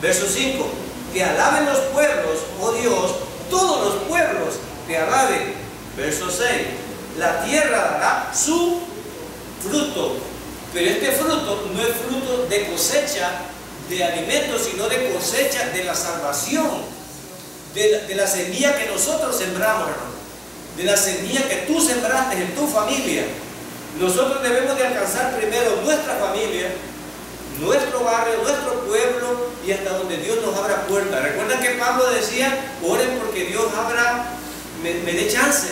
Verso 5. Que alaben los pueblos, oh Dios, todos los pueblos te alaben. Verso 6. La tierra dará su fruto. Pero este fruto no es fruto de cosecha de alimentos, sino de cosecha de la salvación. de la semilla que nosotros sembramos, hermano, de la semilla que tú sembraste en tu familia. Nosotros debemos de alcanzar primero nuestra familia, nuestro barrio, nuestro pueblo y hasta donde Dios nos abra puertas. Recuerda que Pablo decía, oren porque Dios me dé chance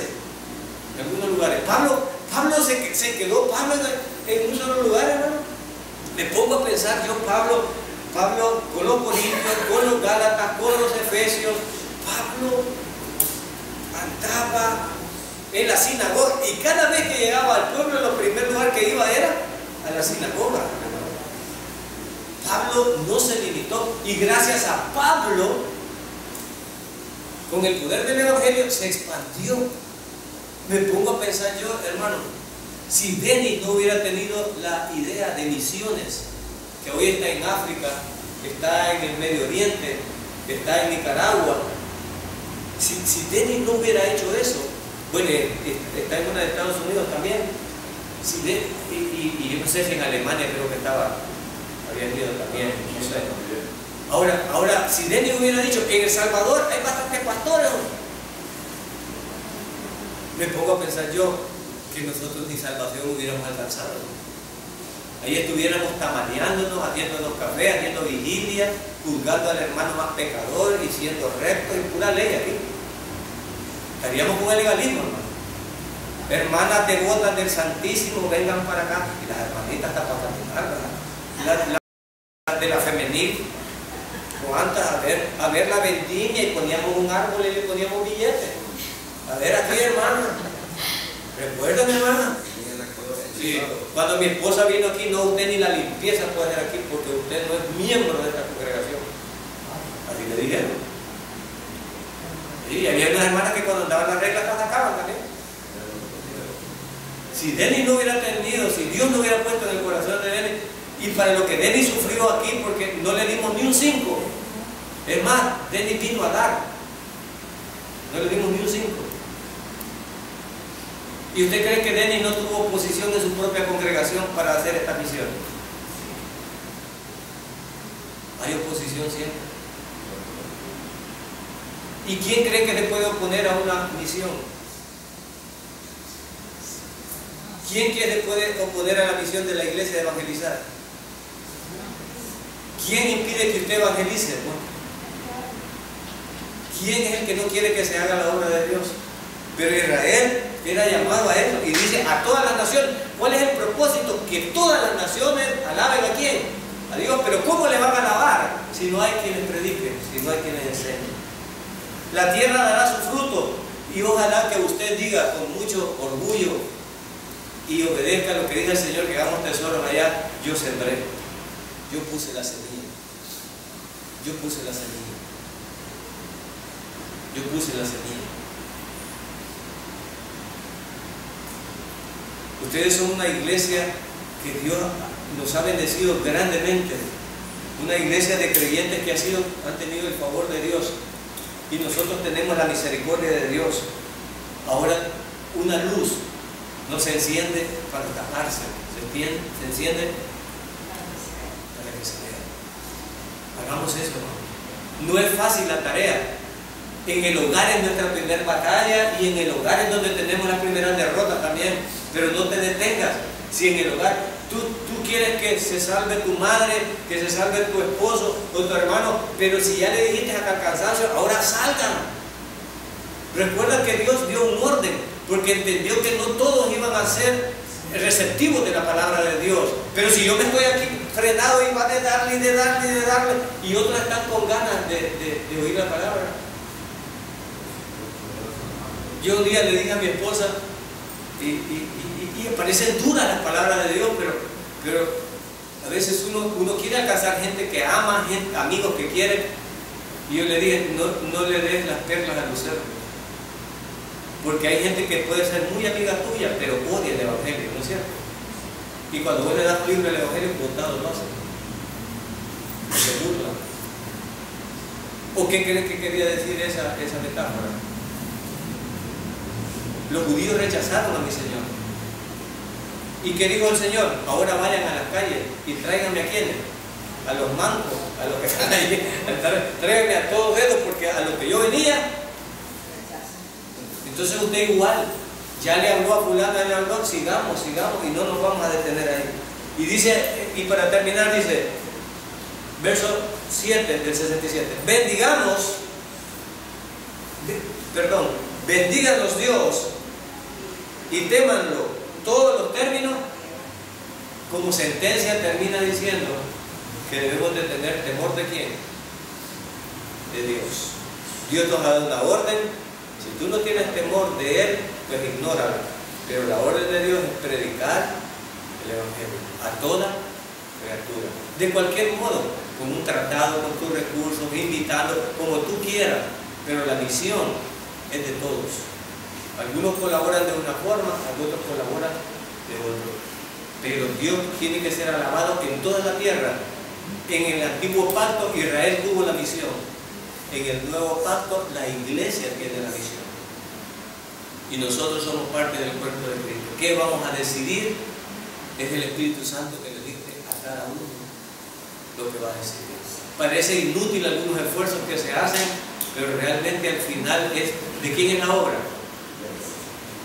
en algunos lugares. Pablo se quedó en un solo lugar, hermano. Me pongo a pensar yo, Pablo con los Corintios, con los Gálatas, con los Efesios. Pablo andaba en la sinagoga y cada vez que llegaba al pueblo, el primer lugar que iba era a la sinagoga. Pablo no se limitó, y gracias a Pablo, con el poder del Evangelio, se expandió. Me pongo a pensar yo, hermano, si Denis no hubiera tenido la idea de misiones, que hoy está en África, está en el Medio Oriente, está en Nicaragua, si Denis no hubiera hecho eso, bueno, está en una de Estados Unidos también, y yo no sé si en Alemania creo que había ido también, no sé. Ahora, si Denis hubiera dicho, en El Salvador hay bastantes pastores, me pongo a pensar yo que nosotros ni salvación hubiéramos alcanzado. Ahí estuviéramos tamaleándonos, haciéndonos café, haciendo vigilia, juzgando al hermano más pecador y siendo rectos y pura ley aquí. Estaríamos con el legalismo, hermano. Hermanas devotas del Santísimo, vengan para acá. Y las hermanitas hasta para caminar, las de la femenil, cuántas, a ver la vendimia, y poníamos un árbol y le poníamos billetes. A ver aquí, hermana. ¿Recuerdan, hermana? Sí. Cuando mi esposa vino aquí, no, usted ni la limpieza puede hacer aquí porque usted no es miembro de esta congregación. Así le dijeron. Y había unas hermanas que cuando daban las reglas las sacaban también. Si Denis no hubiera tenido, si Dios no hubiera puesto en el corazón de Denis, y para lo que Denis sufrió aquí, porque no le dimos ni un 5. Es más, Denis vino a dar. No le dimos ni un 5. ¿Y usted cree que Denis no tuvo oposición en su propia congregación para hacer esta misión? Hay oposición siempre. ¿Y quién cree que se puede oponer a una misión? ¿Quién se puede oponer a la misión de la iglesia de evangelizar? ¿Quién impide que usted evangelice? ¿Quién es el que no quiere que se haga la obra de Dios? Pero Israel era llamado a eso y dice a todas las naciones. ¿Cuál es el propósito? Que todas las naciones alaben a quién, a Dios. Pero ¿cómo le van a alabar si no hay quienes prediquen, si no hay quienes enseñen? La tierra dará su fruto, y ojalá que usted diga con mucho orgullo y obedezca lo que dice el Señor, que hagamos tesoros allá. Yo sembré, yo puse la semilla, yo puse la semilla, yo puse la semilla. Ustedes son una iglesia que Dios nos ha bendecido grandemente, una iglesia de creyentes que han tenido el favor de Dios, y nosotros tenemos la misericordia de Dios. Ahora, una luz no se enciende para taparse, se enciende para que se vea. Hagamos eso, hermano. No es fácil la tarea. En el hogar es nuestra primera batalla, y en el hogar es donde tenemos las primeras derrotas también. Pero no te detengas. Si en el hogar tú quieres que se salve tu madre, que se salve tu esposo o tu hermano, pero si ya le dijiste hasta el cansancio, ahora salgan. Recuerda que Dios dio un orden, porque entendió que no todos iban a ser receptivos de la palabra de Dios. Pero si yo me estoy aquí frenado y va de darle y de darle y de darle, y otros están con ganas de oír la palabra. Yo un día le dije a mi esposa, y me parecen duras las palabras de Dios, pero a veces uno quiere alcanzar gente que ama, amigos que quieren, y yo le dije, no le des las perlas al lucero, porque hay gente que puede ser muy amiga tuya, pero odia el Evangelio, ¿no es cierto? Y cuando vos le das libre al Evangelio, votado lo hacen, se burlan. ¿O qué crees que quería decir esa metáfora? Los judíos rechazaron a mi Señor. ¿Y qué dijo el Señor? Ahora vayan a las calles y tráiganme a quienes, a los mancos, a los que están ahí, tráiganme a todos ellos, porque a los que yo venía Entonces usted igual, ya le habló a fulano, ya le habló, sigamos, sigamos y no nos vamos a detener ahí. Y dice, y para terminar dice, verso 7 del 67, bendíganos Dios y témanlo todos los términos. Como sentencia termina diciendo que debemos de tener temor ¿de quién? De Dios. Dios nos ha dado una orden. Si tú no tienes temor de Él, pues ignóralo. Pero la orden de Dios es predicar el Evangelio a toda criatura. De cualquier modo, con un tratado, con tus recursos, invitando, como tú quieras. Pero la misión es de todos. Algunos colaboran de una forma, otros colaboran de otra. Pero Dios tiene que ser alabado en toda la tierra. En el antiguo pacto Israel tuvo la misión. En el nuevo pacto la iglesia tiene la misión. Y nosotros somos parte del cuerpo de Cristo. ¿Qué vamos a decidir? Es el Espíritu Santo que le dice a cada uno lo que va a decidir. Parece inútil algunos esfuerzos que se hacen, pero realmente al final es ¿de quién es la obra?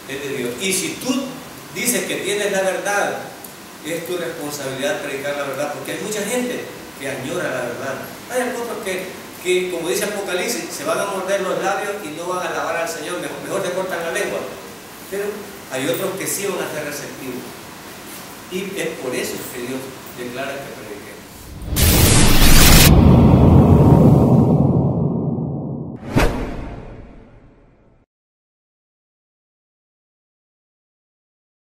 Es de Dios. Y si tú dices que tienes la verdad, es tu responsabilidad predicar la verdad, porque hay mucha gente que añora la verdad. Hay algunos que como dice Apocalipsis, se van a morder los labios y no van a alabar al Señor, mejor te cortan la lengua. Pero hay otros que sí van a ser receptivos. Y es por eso que Dios declara que